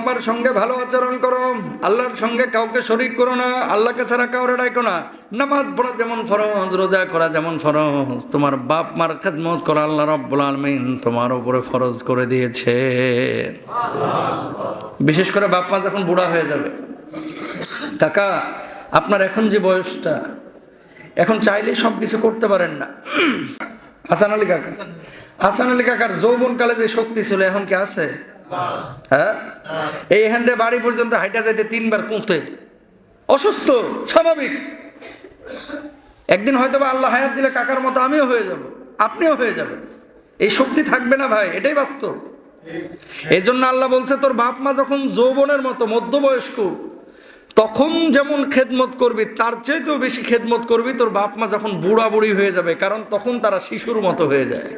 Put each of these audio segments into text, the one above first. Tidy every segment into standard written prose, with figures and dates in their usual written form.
মার সঙ্গে ভালো আচরণ করো, আল্লাহর সঙ্গে কাউকে শরীক করো না, আল্লাহকে ছাড়া কাউরে ডাকো না। নামাজ পড়া যেমন ফরজ, রোজা করা যেমন ফরজ, তোমার বাপ মার খেদমত করা আল্লাহ রাব্বুল আলামিন তোমার উপরে ফরজ করে দিয়েছে। বিশেষ করে বাপ মা যখন বুড়া হয়ে যাবে। কাকা, আপনার এখন যে বয়সটা, এখন চাইলেই সব কিছু করতে পারেন না। হাসান আলী কাকা, হাসান আলী কাকার যৌবনকালে যে শক্তি ছিল এখন কি আছে? হ্যাঁ, এই হ্যান্ডে বাড়ি পর্যন্ত হাইটা যাইতে 3 বার কুঁতে, অসুস্থ, স্বাভাবিক। একদিন হয়তো বা আল্লাহ হায়াত দিলে কাকার মতো আমিও হয়ে যাব, আপনিও হয়ে যাবেন। এই শক্তি থাকবে না ভাই, এটাই বাস্তব। এই জন্য আল্লাহ বলছে, তোর বাপ মা যখন যৌবনের মতো মধ্যবয়স্ক, তখন যেমন খেদমত করবি তার চাইতেও বেশি খেদমত করবি তোর বাপ মা যখন বুড়া বুড়ি হয়ে যাবে, কারণ তখন তারা শিশুর মতো হয়ে যায়।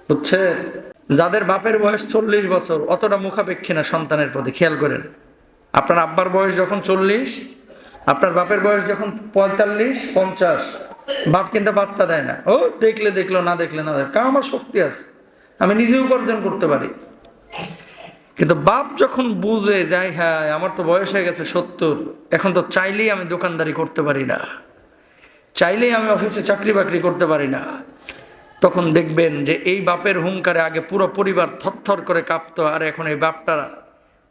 বুঝছে? যাদের বাপের বয়স 40 বছর, অতটা মুখাপেক্ষী না সন্তানের প্রতি। খেয়াল করেন, আপনার আব্বার বয়স যখন 40, আপনার বাপের বয়স যখন 45-50, বাপ কিন্তু বার্তা দেয় না। ও দেখলে দেখলো, না দেখলে না দেখ, কারণ আমার শক্তি আছে, আমি নিজে উপার্জন করতে পারি। কিন্তু বাপ যখন বুঝে যায়, হ্যাঁ আমার তো বয়স হয়ে গেছে 70, এখন তো চাইলেই আমি দোকানদারি করতে পারি না, চাইলেই আমি অফিসে চাকরি বাকরি করতে পারি না, তখন দেখবেন যে এই বাপের হুঙ্কারে আগে পুরো পরিবার থরথর করে কাঁপতো, আর এখন এই বাপটা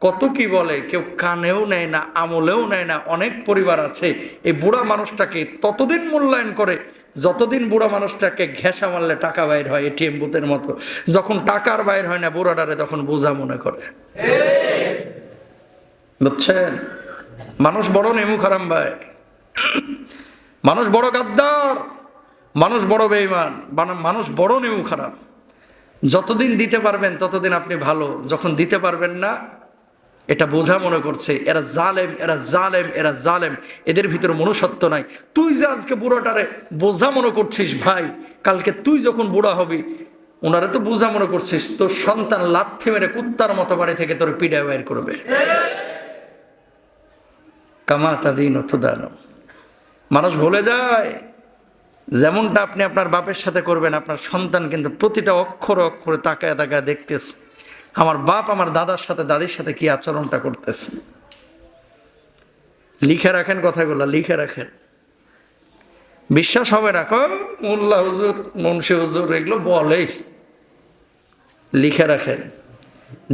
কত কি বলে, কেউ কানেও নেয় না, আমলেও নেয় না। অনেক পরিবার আছে এই বুড়া মানুষটাকে ততদিন মূল্যায়ন করে যতদিন বুড়া মানুষটাকে ঘেঁষা মারলে টাকা বাইর হয়, এটিএম বুথের মতো। যখন টাকার বাইর হয় না বুড়াটারে, তখন বোঝা মনে করে। বুঝছেন? মানুষ বড় নেমু খারাম ভাই, মানুষ বড় গাদ্দার, মানুষ বড় বেঈমান, মানুষ বড় নেমু খারাপ। যতদিন দিতে পারবেন ততদিন আপনি ভালো, যখন দিতে পারবেন না, এটা বোঝা মনে করছে এরা জালেম, এরা জালেম, এরা জালেম, এদের ভিতরে মনুষ্যত্ব নাই। তুই যে আজকে বুড়াটারে বোঝা মনে করছিস ভাই, কালকে তুই যখন বুড়া হবি, ওনারে তো বোঝা মনে করছিস, তোর সন্তান লাথি মেরে কুত্তার মতো বাড়ি থেকে তোর পিড়ায় বাইর করবে। কামা তাদিন অথদান। মানুষ ভুলে যায়, যেমনটা আপনি আপনার বাপের সাথে করবেন, আপনার সন্তান কিন্তু প্রতিটা অক্ষরে অক্ষরে তাকায় তাকায় দেখতেছে, আমার বাপ আমার দাদার সাথে দাদির সাথে কি আচরণটা করতেছে। লিখে রাখেন কথাগুলো, লিখে রাখেন। বিশ্বাস হবে না, মোল্লা হুজুর, মুন্সি হুজুর এগুলো বলেই। লিখে রাখেন,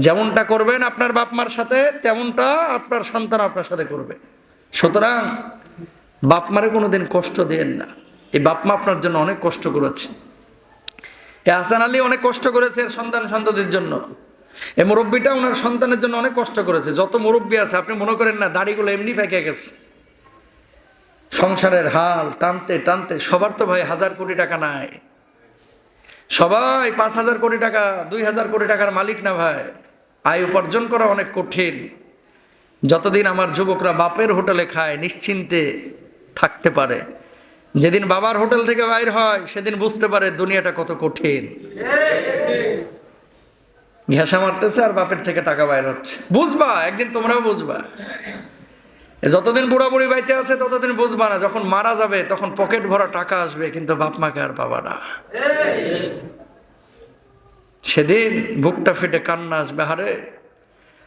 যেমনটা করবেন আপনার বাপ মার সাথে, তেমনটা আপনার সন্তান আপনার সাথে করবে। সুতরাং বাপ মারে কোনোদিন কষ্ট দিয়েন না। এই বাপ মা আপনার জন্য অনেক কষ্ট করেছে। এ হাসান আলী অনেক কষ্ট করেছে সন্তান সন্ততির জন্য। এই মুরব্বীটা ওনার সন্তানের জন্য অনেক কষ্ট করেছে। যত মুরব্বী আছে আপনি মনে করেন না দাড়িগুলো এমনি পেকে গেছে, সংসারের হাল টানতে টানতে। সবার তো ভাই 1000 কোটি টাকা নাই, সবাই 5000 কোটি টাকা 2000 কোটি টাকার মালিক না ভাই। আয় উপার্জন করা অনেক কঠিন। যতদিন আমার যুবকরা বাপের হোটেলে খায়, নিশ্চিন্তে থাকতে পারে, যেদিন বাবার হোটেল থেকে বাইর হয় সেদিন বুঝতে পারে দুনিয়াটা কত কঠিন। ঘেঁষা মারতেছে আর বাপের থেকে টাকা বাইর হচ্ছে, বুঝবা একদিন, তোমরাও বুঝবা। যতদিন বুড়া বুড়ি বাইচে আছে ততদিন বুঝবা না, যখন মারা যাবে তখন পকেট ভরা টাকা আসবে, কিন্তু বাপ মাকে আর পাবা না। সেদিন বুকটা ফেটে কান্না আসবে, হারে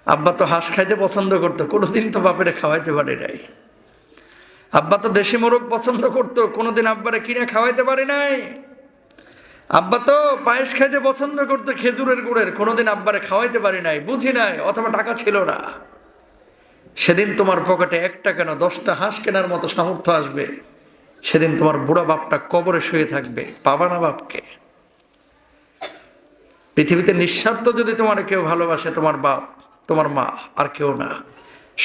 আব্বা তো হাঁস খাইতে পছন্দ করতো, কোনোদিন তো বাপেরে খাওয়াইতে পারি নাই। আব্বা তো দেশি মোরগ পছন্দ করতো, কোনোদিন আব্বারে কিনে খাওয়াইতে পারি নাই। আব্বা তো পায়েস খাইতে পছন্দ করতো খেজুরের গুড়ের, কোনোদিন আব্বারে খাওয়াইতে পারি নাই, বুঝি নাই, অথবা টাকা ছিল না। সেদিন তোমার পকেটে 1 টাকা না 10টা হাঁস কেনার মতো সামর্থ্য আসবে, সেদিন তোমার বুড়া বাপটা কবরে শুয়ে থাকবে, পাবা না বাপকে। পৃথিবীতে নিঃস্বার্থ যদি তোমার কেউ ভালোবাসে, তোমার বাপ, তোমার মা, আর কেউ না।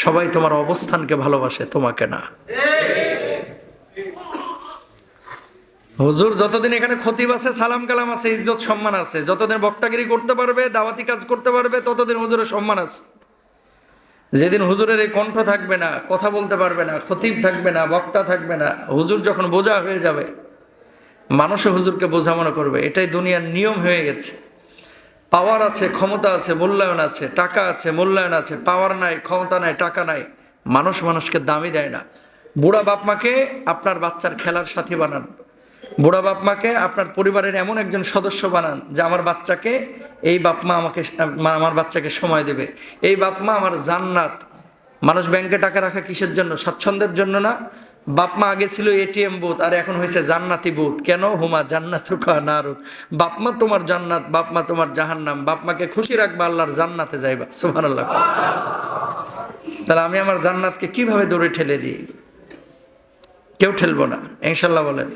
সবাই তোমার অবস্থানকে ভালোবাসে, তোমাকে না। হুজুর যতদিন এখানে খতিব আছে, সালাম কালাম আছে, ইজ্জত সম্মান আছে, যতদিন বক্তাগিরি করতে পারবে, দাওয়াতি কাজ করতে পারবে, ততদিন হুজুরের সম্মান আছে। যেদিন হুজুরের এই কণ্ঠ থাকবে না, কথা বলতে পারবে না, খতিব থাকবে না, বক্তা থাকবে না, হুজুর যখন বোঝা হয়ে যাবে, মানুষও হুজুরকে বোঝা মনে করবে। এটাই দুনিয়ার নিয়ম হয়ে গেছে। পাওয়ার আছে, ক্ষমতা আছে, মূল্যায়ন আছে, টাকা আছে, মূল্যায়ন আছে, পাওয়ার নাই, ক্ষমতা নাই, টাকা নাই, মানুষ মানুষকে দামই দেয় না। বুড়া বাপ মাকে আপনার বাচ্চার খেলার সাথী বানান, বুড়া বাপ মাকে আপনার পরিবারের এমন একজন সদস্য বানান যে আমার বাচ্চাকে এই বাপ মা আমাকে আমার বাচ্চাকে সময় দেবে, এই বাপ মা আমার জান্নাত। মানুষ ব্যাংকে টাকা রাখা কিসের জন্য? স্বাচ্ছন্দ্যের জন্য না। বাপ মা আগে ছিল এটিএম বুথ, আর এখন হয়েছে জান্নাতি বুথ। কেন? হুমা জান্নাতুকা নারুক। বাপ মা তোমার জান্নাত, বাপ মা তোমার জাহান্নাম। বাপ মাকে খুশি রাখবা, আল্লাহর জান্নাতে যাইবা। সুবহানাল্লাহ। তাহলে আমি আমার জান্নাতকে কিভাবে দৌড়ে ঠেলে দিই? কেউ ঠেলবো না, ইনশাল্লাহ বলেন।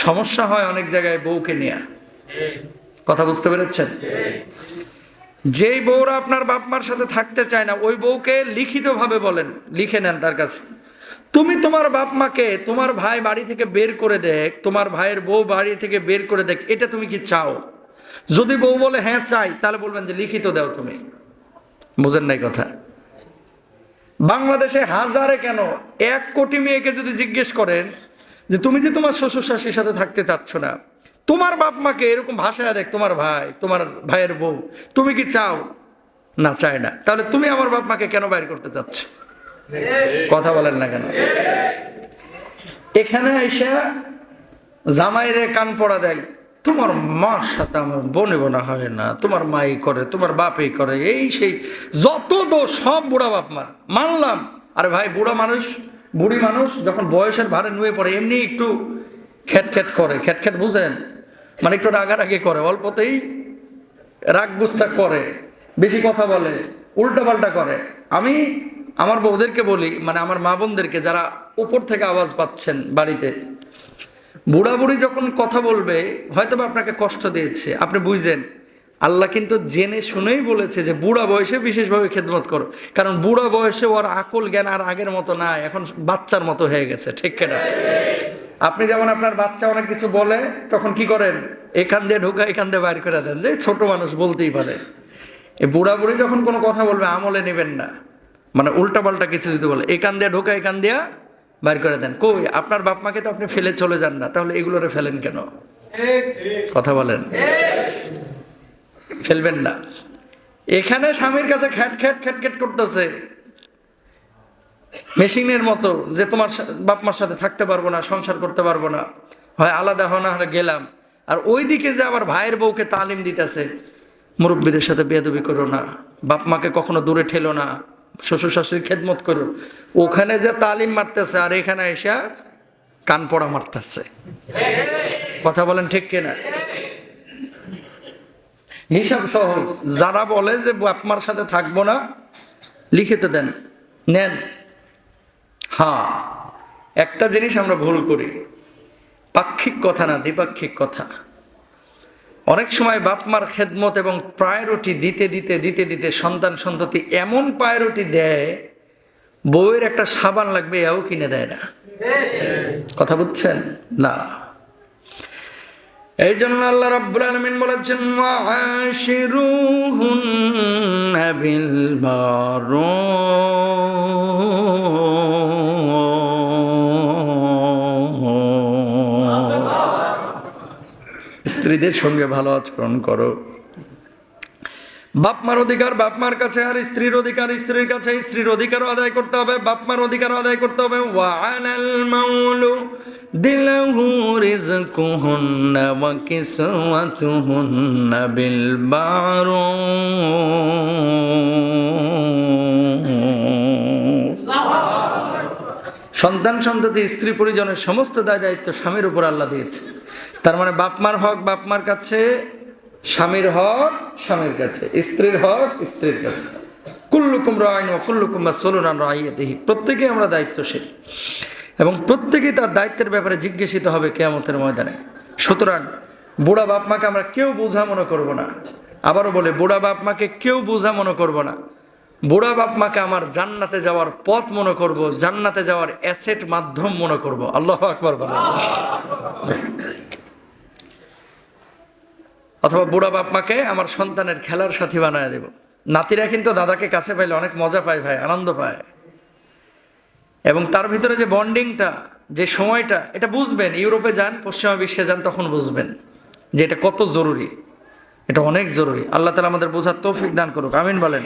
সমস্যা হয় অনেক জায়গায় বউকে নিয়ে। কথা বুঝতে পেরেছেন? যেই বউরা আপনার বাপ মার সাথে থাকতে চায় না, ওই বউকে লিখিতভাবে বলেন, লিখে নেন তার কাছে, তুমি তোমার বাপ মাকে তোমার ভাই বাড়ি থেকে বের করে দেখ, তোমার ভাইয়ের বউ বাড়ি থেকে বের করে দেখ, এটা তুমি কি চাও? যদি বউ বলে হ্যাঁ চাই, তাহলে বলবেন যে লিখিত দাও তুমি। বুঝেন নাই কথা? বাংলাদেশে হাজারে কেন 1 কোটি মেয়েকে যদি জিজ্ঞেস করেন যে তুমি যে তোমার শ্বশুর শাশুড়ির সাথে থাকতে চাচ্ছ না, তোমার বাপ মাকে এরকম ভাষায় দেখ, তোমার ভাই, তোমার ভাইয়ের বউ, তুমি কি চাও? না, চায় না। তাহলে তুমি আমার বাপ মাকে কেন বাইর করতে চাচ্ছ? কথা বলেন না কেন? এখানে এসে জামাইরে কান পড়া দেয়, তোমার মার সাথে আমার বনে বোনা হয় না, তোমার মাই করে, তোমার বাপই করে, এই সেই যত দোষ সব বুড়া বাপ মার। মানলাম, আরে ভাই বুড়া মানুষ, বুড়ি মানুষ যখন বয়সের ভারে নুয়ে পড়ে এমনি একটু খ্যাট করে, খ্যাট বুঝেন, মানে একটু রাগারাগি করে, অল্পতেই রাগ গুচ্ছা করে, বেশি কথা বলে, উল্টা পাল্টা করে। আমি আমার বউদেরকে বলি, মানে আমার মা বোনদেরকে যারা উপর থেকে আওয়াজ পাচ্ছেন বাড়িতে, বুড়া বুড়ি যখন কথা বলবে, হয়তো বা আপনাকে কষ্ট দিয়েছে, আপনি বুঝছেন আল্লাহ কিন্তু জেনে শুনেই বলেছে যে বুড়া বয়সে বিশেষভাবে খেদমত করো, কারণ বুড়া বয়সে ওর আকল জ্ঞান আর আগের মতো না, এখন বাচ্চার মতো হয়ে গেছে। ঠিক কিনা? আপনি যেমন আপনার বাচ্চা অনেক কিছু বলে, তখন কি করেন? এখান দিয়ে ঢোকা, এখান দিয়ে বাইর করে দেন, যে ছোট মানুষ বলতেই পারে। এই বুড়া বুড়ি যখন কোনো কথা বলবে আমলে নেবেন না, মানে উল্টা পাল্টা কিছু যদি বলে, এখান দিয়ে ঢোকা, এখান দিয়া বাইর করে দেন। কই, আপনার বাপ মাকে তো আপনি ফেলে চলে যান না, তাহলে এগুলোরে ফেলেন কেন? কথা বলেন। ফেলবেন না। এখানে স্বামীর কাছে খ্যাট খ্যাট করতেছে মেশিনের মতো, যে তোমার বাপ মার সাথে থাকতে পারবো না, সংসার করতে পারবো না, হয় আলাদা হয় না হলে গেলাম। আর ওইদিকে যে আবার ভাইয়ের বউকে তালিম দিতেছে, মুরব্বীদের সাথে বেয়াদবি করো না, বাপ মাকে কখনো দূরে ঠেলো না, শ্বশুর শাশুড়ি খেদমত করো। ওখানে যে তালিম মারতেছে, আর এখানে এসে কান পড়া মারতেছে। কথা বলেন ঠিক কিনা? হিসাব সহজ। যারা বলে যে বাপ মার সাথে থাকবো না, লিখিতে দেন, নেন। হ্যাঁ, একটা জিনিস আমরা ভুল করি, পাক্ষিক কথা না, দ্বিপাক্ষিক কথা। অনেক সময় বাপ মার খেদমত এবং প্রায়োরিটি দিতে দিতে দিতে দিতে সন্তান সন্ততি এমন প্রায়োরিটি দেয়, বউয়ের একটা সাবান লাগবে এও কিনে দেয় না। কথা বুঝছেন না? এই জন্য আল্লাহ রাব্বুল আলামিন বলেছেন, ওয়াশিরুহুন্না বিল মারুফ। স্ত্রীদের সঙ্গে ভালো আচরণ করো। বাপ মার অধিকার বাপ মার কাছে, আর স্ত্রীর অধিকার স্ত্রীর কাছে। স্ত্রীর অধিকারও আদায় করতে হবে, বাপ মার অধিকারও আদায় করতে হবে। ওয়া আলাল মাউলুদিলাহু রিজকুহুন্না ওয়া কিসওয়াতুহুন্না বিল মারুফ। সন্তান সন্ততি স্ত্রী পরিজনের সমস্ত দায় দায়িত্ব স্বামীর উপর আল্লাহ দিয়েছে। তার মানে বাপ মার হক বাপ মার কাছে, স্বামীর হক স্বামীর কাছে, স্ত্রীর হক স্ত্রীর কাছে। কুল্লুকুম রাইন ওয়া কুল্লুকুম মাসউলুন আন রাইয়াতিহি। প্রত্যেকেই আমরা দায়িত্বশীল এবং প্রত্যেকেই তার দায়িত্বের ব্যাপারে জিজ্ঞাসিত হবে কিয়ামতের ময়দানে। সুতরাং বুড়া বাপ মাকে আমরা কেউ বোঝা মনে করব না। আবারও বলে, বুড়া বাপ মাকে কেউ বোঝা মনে করব না। বুড়া বাপ মাকে আমার জান্নাতে যাওয়ার পথ মনে করব, জান্নাতে যাওয়ার অ্যাসেট মাধ্যম মনে করব। আল্লাহু আকবার বলেন। অথবা বুড়া বাপ মাকে আমার সন্তানের খেলার সাথী বানায় দেব। নাতিরা কিন্তু দাদাকে কাছে পাইলে অনেক মজা পায় ভাই, আনন্দ পায়, এবং তার ভিতরে যে বন্ডিংটা, যে সময়টা, এটা বুঝবেন। ইউরোপে যান, পশ্চিমা বিশ্বে যান, তখন বুঝবেন যে এটা কত জরুরি। এটা অনেক জরুরি। আল্লাহ তাআলা আমাদের বোঝার তৌফিক দান করুক, আমিন বলেন।